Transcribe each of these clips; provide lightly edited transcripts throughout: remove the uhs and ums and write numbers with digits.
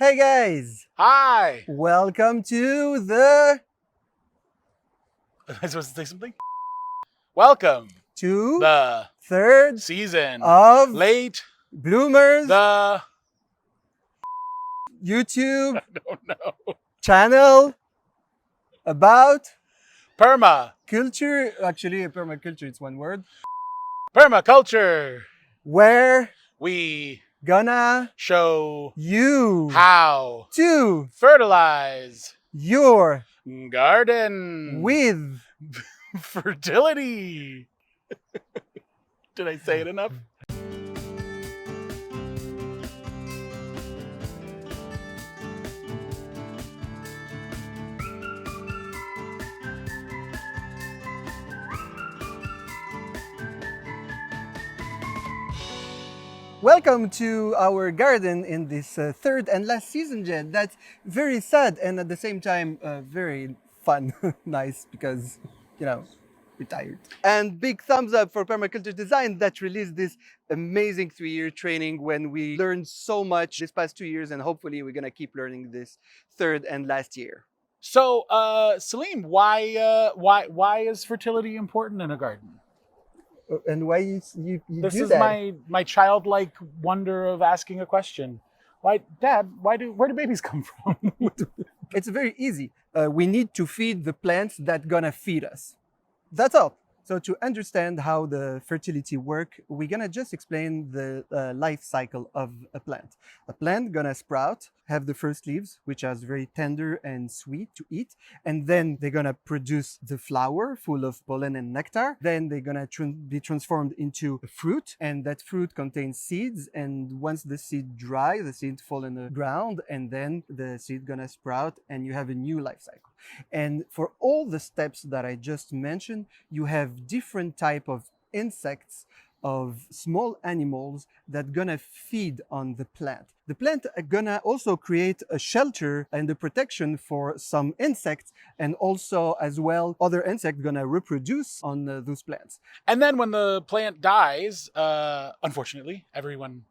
Hey guys! Hi! Welcome to the... Am I supposed to say something? Welcome to the third season of late Bloomers the YouTube I don't know channel about permaculture Actually, permaculture, it's one word. Where we gonna show you how to fertilize your garden with fertility. Did I say it enough? Welcome to our garden in this third and last season, Jen. That's very sad and at the same time very fun, nice because, we're tired. And big thumbs up for Permaculture Design that released this amazing 3-year training when we learned so much this past 2 years, and hopefully we're gonna keep learning this third and last year. So, Salim, why is fertility important in a garden? And why you This do is that? my childlike wonder of asking a question. Why, Dad? Where do babies come from? It's very easy. We need to feed the plants that gonna feed us. That's all. So to understand how the fertility work, we're gonna just explain the life cycle of a plant. A plant gonna sprout, have the first leaves, which are very tender and sweet to eat, and then they're gonna produce the flower full of pollen and nectar. Then they're gonna be transformed into a fruit, and that fruit contains seeds. And once the seed dry, the seed fall in the ground, and then the seed gonna sprout, and you have a new life cycle. And for all the steps that I just mentioned, you have different type of insects, of small animals that gonna feed on the plant. The plant are gonna also create a shelter and a protection for some insects, and also as well other insects gonna reproduce on those plants. And then when the plant dies, unfortunately, everyone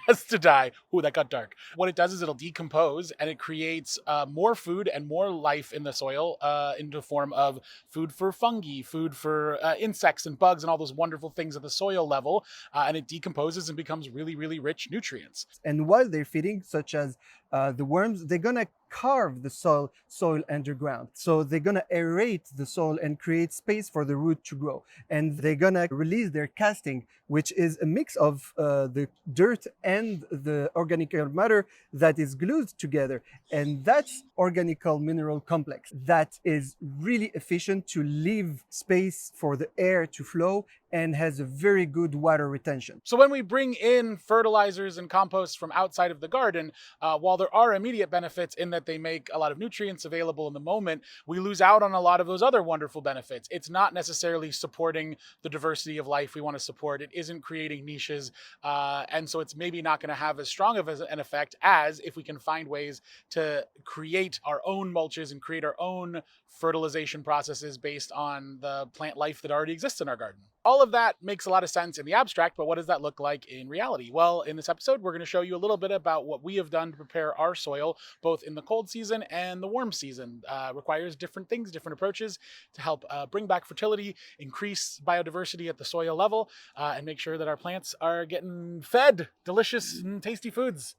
has to die. Ooh, that got dark. What it does is it'll decompose and it creates more food and more life in the soil into the form of food for fungi, food for insects and bugs and all those wonderful things at the soil level. And it decomposes and becomes really, really rich nutrients. And while they're feeding, such as the worms, they're gonna carve the soil underground. So they're gonna aerate the soil and create space for the root to grow. And they're gonna release their casting, which is a mix of the dirt and the organic matter that is glued together. And that's organical mineral complex that is really efficient to leave space for the air to flow and has a very good water retention. So when we bring in fertilizers and composts from outside of the garden, while there are immediate benefits in that they make a lot of nutrients available in the moment, we lose out on a lot of those other wonderful benefits. It's not necessarily supporting the diversity of life we want to support. It isn't creating niches. And so it's maybe not going to have as strong of an effect as if we can find ways to create our own mulches and create our own fertilization processes based on the plant life that already exists in our garden. All of that makes a lot of sense in the abstract, but what does that look like in reality? Well, in this episode, we're going to show you a little bit about what we have done to prepare our soil, both in the cold season and the warm season. Requires different things, different approaches to help bring back fertility, increase biodiversity at the soil level, and make sure that our plants are getting fed delicious and tasty foods.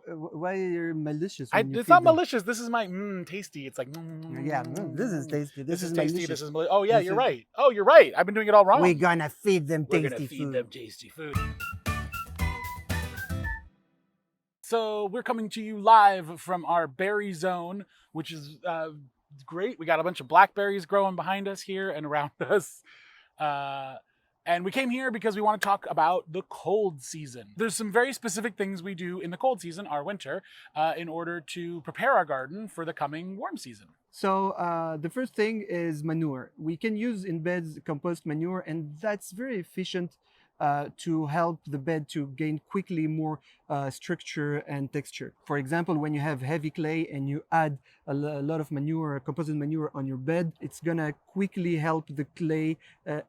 Why are you malicious? It's not malicious. This is my tasty. It's like, yeah, this is tasty. This is malicious. tasty. This is oh yeah, you're right. Oh, you're right. I've been doing it all wrong. We're gonna feed them We're tasty gonna feed food. them tasty food. So we're coming to you live from our berry zone, which is great. We got a bunch of blackberries growing behind us here and around us. And we came here because we want to talk about the cold season. There's some very specific things we do in the cold season, our winter, in order to prepare our garden for the coming warm season. So the first thing is manure. We can use in beds compost manure, and that's very efficient to help the bed to gain quickly more structure and texture. For example, when you have heavy clay and you add a lot of manure, composite manure on your bed, it's gonna quickly help the clay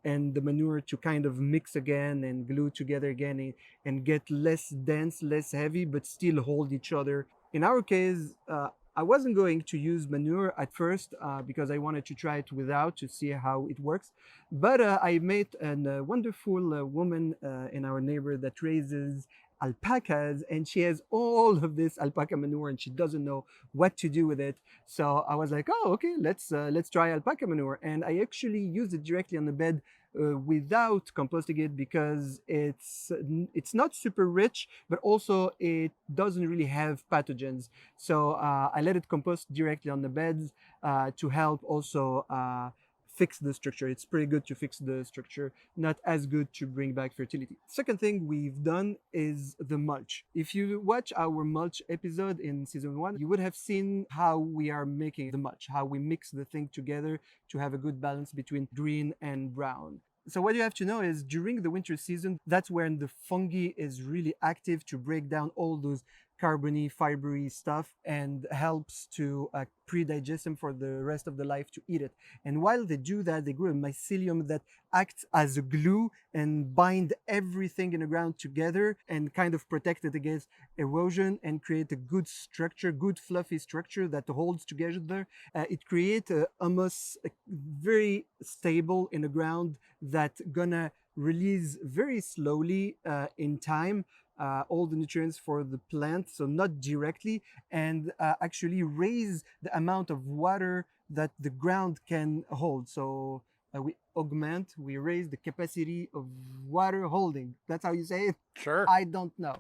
and the manure to kind of mix again and glue together again and get less dense, less heavy, but still hold each other In our case, I wasn't going to use manure at first because I wanted to try it without to see how it works. But I met a wonderful woman in our neighbor that raises alpacas, and she has all of this alpaca manure, and she doesn't know what to do with it. So I was like, oh, okay, let's try alpaca manure, and I actually used it directly on the bed without composting it because it's not super rich, but also it doesn't really have pathogens. So I let it compost directly on the beds to help also fix the structure. It's pretty good to fix the structure, not as good to bring back fertility. Second thing we've done is the mulch. If you watch our mulch episode in season 1, you would have seen how we are making the mulch, how we mix the thing together to have a good balance between green and brown. So what you have to know is during the winter season, that's when the fungi is really active to break down all those carbony, fibery stuff and helps to pre-digest them for the rest of the life to eat it. And while they do that, they grow a mycelium that acts as a glue and bind everything in the ground together and kind of protect it against erosion and create a good structure, good fluffy structure that holds together. It creates a humus very stable in the ground that gonna release very slowly in time all the nutrients for the plant, so not directly, and actually raise the amount of water that the ground can hold. So we raise the capacity of water holding. That's how you say it? Sure. I don't know.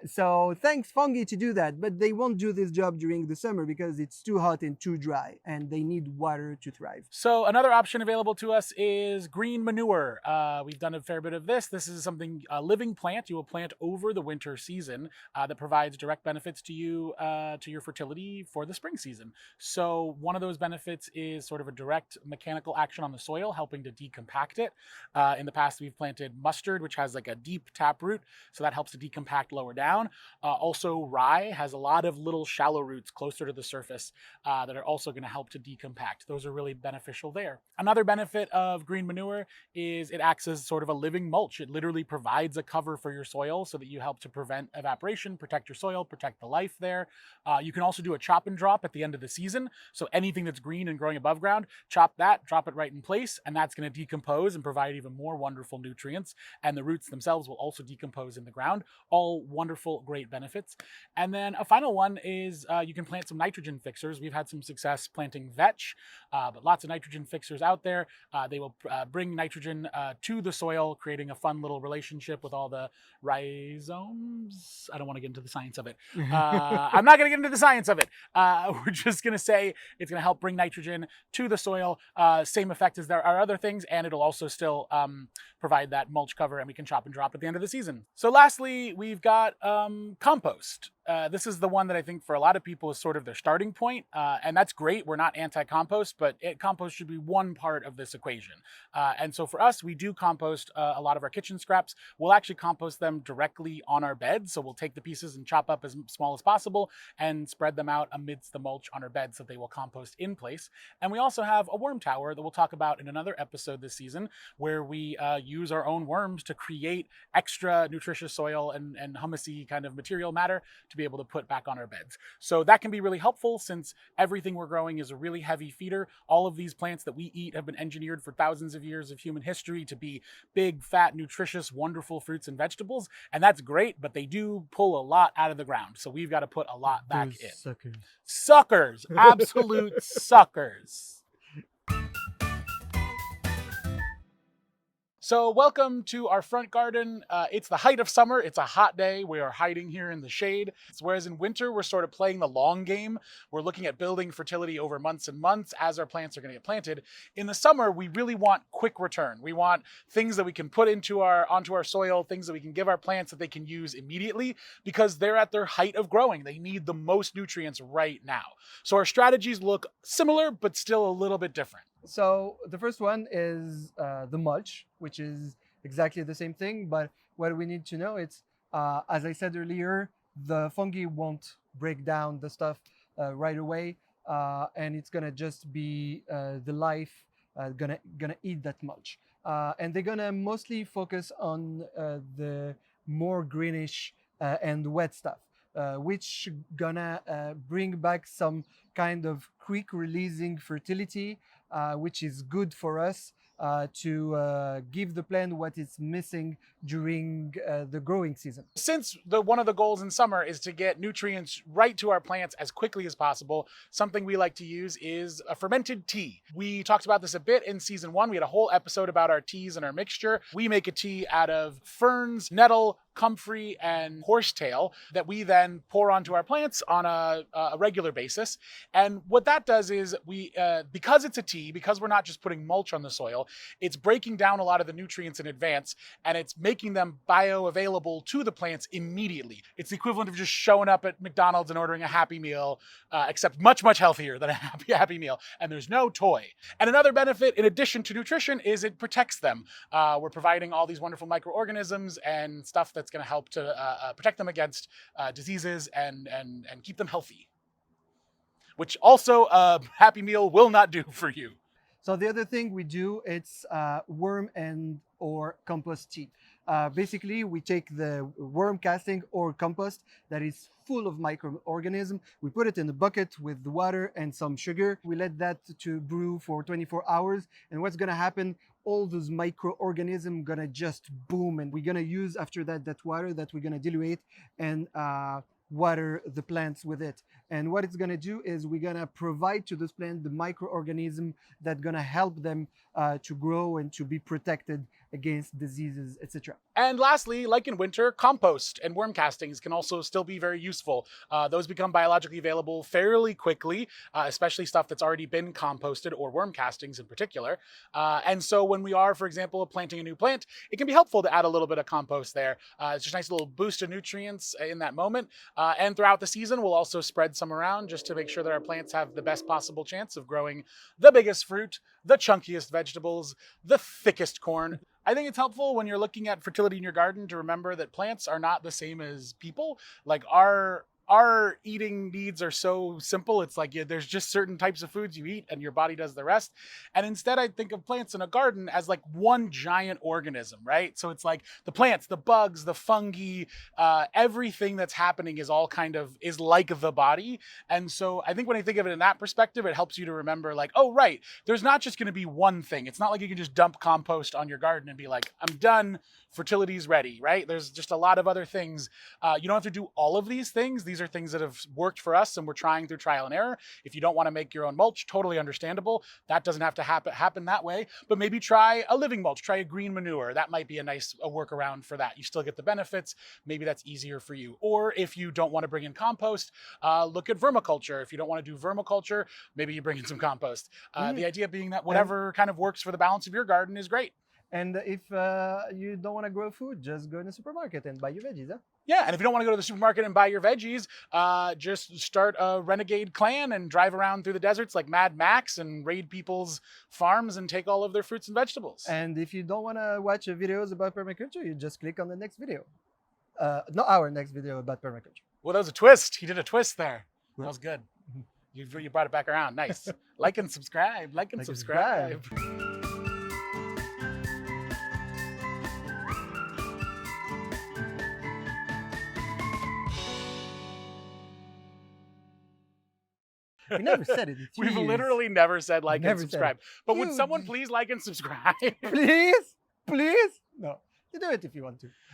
So thanks fungi to do that, but they won't do this job during the summer because it's too hot and too dry, and they need water to thrive. So another option available to us is green manure. We've done a fair bit of this. This is something, a living plant you will plant over the winter season that provides direct benefits to you, to your fertility for the spring season. So one of those benefits is sort of a direct mechanical action on the soil, helping to decompact it. In the past, we've planted mustard, which has like a deep taproot, so that helps to decompact lower down. Also, rye has a lot of little shallow roots closer to the surface that are also going to help to decompact. Those are really beneficial there. Another benefit of green manure is it acts as sort of a living mulch. It literally provides a cover for your soil so that you help to prevent evaporation, protect your soil, protect the life there. You can also do a chop and drop at the end of the season. So anything that's green and growing above ground, chop that, drop it right in place, and that's going to decompose and provide even more wonderful nutrients. And the roots themselves will also decompose in the ground. All wonderful, great benefits. And then a final one is you can plant some nitrogen fixers. We've had some success planting vetch, but lots of nitrogen fixers out there. They will bring nitrogen to the soil, creating a fun little relationship with all the rhizomes. I don't want to get into the science of it. I'm not going to get into the science of it. We're just going to say it's going to help bring nitrogen to the soil. Same effect as there are other things, and it'll also still provide that mulch cover, and we can chop and drop at the end of the season. So lastly, we've got compost. This is the one that I think for a lot of people is sort of their starting point, and that's great. We're not anti-compost, but compost should be one part of this equation. And so for us, we do compost a lot of our kitchen scraps. We'll actually compost them directly on our bed. So we'll take the pieces and chop up as small as possible and spread them out amidst the mulch on our bed so they will compost in place. And we also have a worm tower that we'll talk about in another episode this season, where we use our own worms to create extra nutritious soil and humusy kind of material matter to be able to put back on our beds. So that can be really helpful since everything we're growing is a really heavy feeder. All of these plants that we eat have been engineered for thousands of years of human history to be big, fat, nutritious, wonderful fruits and vegetables. And that's great, but they do pull a lot out of the ground. So we've got to put a lot back in. Suckers. Suckers. Absolute suckers. So welcome to our front garden. It's the height of summer. It's a hot day. We are hiding here in the shade. Whereas in winter, we're sort of playing the long game. We're looking at building fertility over months and months as our plants are going to get planted. In the summer, we really want quick return. We want things that we can put onto our soil, things that we can give our plants that they can use immediately because they're at their height of growing. They need the most nutrients right now. So our strategies look similar, but still a little bit different. So the first one is the mulch, which is exactly the same thing. But what we need to know is, as I said earlier, the fungi won't break down the stuff right away, and it's gonna just be the life gonna eat that mulch, and they're gonna mostly focus on the more greenish and wet stuff. which gonna bring back some kind of quick releasing fertility, which is good for us to give the plant what it's missing during the growing season. Since one of the goals in summer is to get nutrients right to our plants as quickly as possible, something we like to use is a fermented tea. We talked about this a bit in season 1. We had a whole episode about our teas and our mixture. We make a tea out of ferns, nettle, comfrey, and horsetail that we then pour onto our plants on a regular basis. And what that does is because it's a tea, because we're not just putting mulch on the soil, it's breaking down a lot of the nutrients in advance, and it's making them bioavailable to the plants immediately. It's the equivalent of just showing up at McDonald's and ordering a Happy Meal, except much, much healthier than a Happy Meal. And there's no toy. And another benefit, in addition to nutrition, is it protects them. We're providing all these wonderful microorganisms and stuff that's going to help to protect them against diseases and keep them healthy, which also a Happy Meal will not do for you. So the other thing we do, it's worm and or compost tea. Basically, we take the worm casting or compost that is full of microorganisms. We put it in a bucket with the water and some sugar. We let that to brew for 24 hours. And what's gonna happen, all those microorganisms gonna just boom. And we're gonna use after that water that we're gonna dilute and water the plants with it. And what it's going to do is we're going to provide to those plants the microorganism that's going to help them to grow and to be protected against diseases, etc. And lastly, like in winter, compost and worm castings can also still be very useful. Those become biologically available fairly quickly, especially stuff that's already been composted, or worm castings in particular. And so when we are, for example, planting a new plant, it can be helpful to add a little bit of compost there. It's just a nice little boost of nutrients in that moment. And throughout the season, we'll also spread some around just to make sure that our plants have the best possible chance of growing the biggest fruit, the chunkiest vegetables, the thickest corn. I think it's helpful when you're looking at fertility in your garden to remember that plants are not the same as people. Like our eating needs are so simple. It's like there's just certain types of foods you eat and your body does the rest. And instead I think of plants in a garden as like one giant organism, right? So it's like the plants, the bugs, the fungi, everything that's happening is all is like the body. And so I think when I think of it in that perspective, it helps you to remember like, oh, right, there's not just going to be one thing. It's not like you can just dump compost on your garden and be like, I'm done. Fertility's ready, right? There's just a lot of other things. You don't have to do all of these things. These are things that have worked for us and we're trying through trial and error. If you don't want to make your own mulch, totally understandable. That doesn't have to happen that way, but maybe try a living mulch, try a green manure. That might be a nice workaround for that. You still get the benefits. Maybe that's easier for you. Or if you don't want to bring in compost, look at vermiculture. If you don't want to do vermiculture, maybe you bring in some compost. The idea being that whatever kind of works for the balance of your garden is great. And if you don't want to grow food, just go in the supermarket and buy your veggies. Huh? Yeah, and if you don't want to go to the supermarket and buy your veggies, just start a renegade clan and drive around through the deserts like Mad Max and raid people's farms and take all of their fruits and vegetables. And if you don't want to watch videos about permaculture, you just click on the next video. Not our next video about permaculture. Well, that was a twist. He did a twist there. That was good. You brought it back around. Nice. Like and subscribe. Like and subscribe. We never said it. We've literally never said like and subscribe. But would someone please like and subscribe? Please? Please? No. You do it if you want to.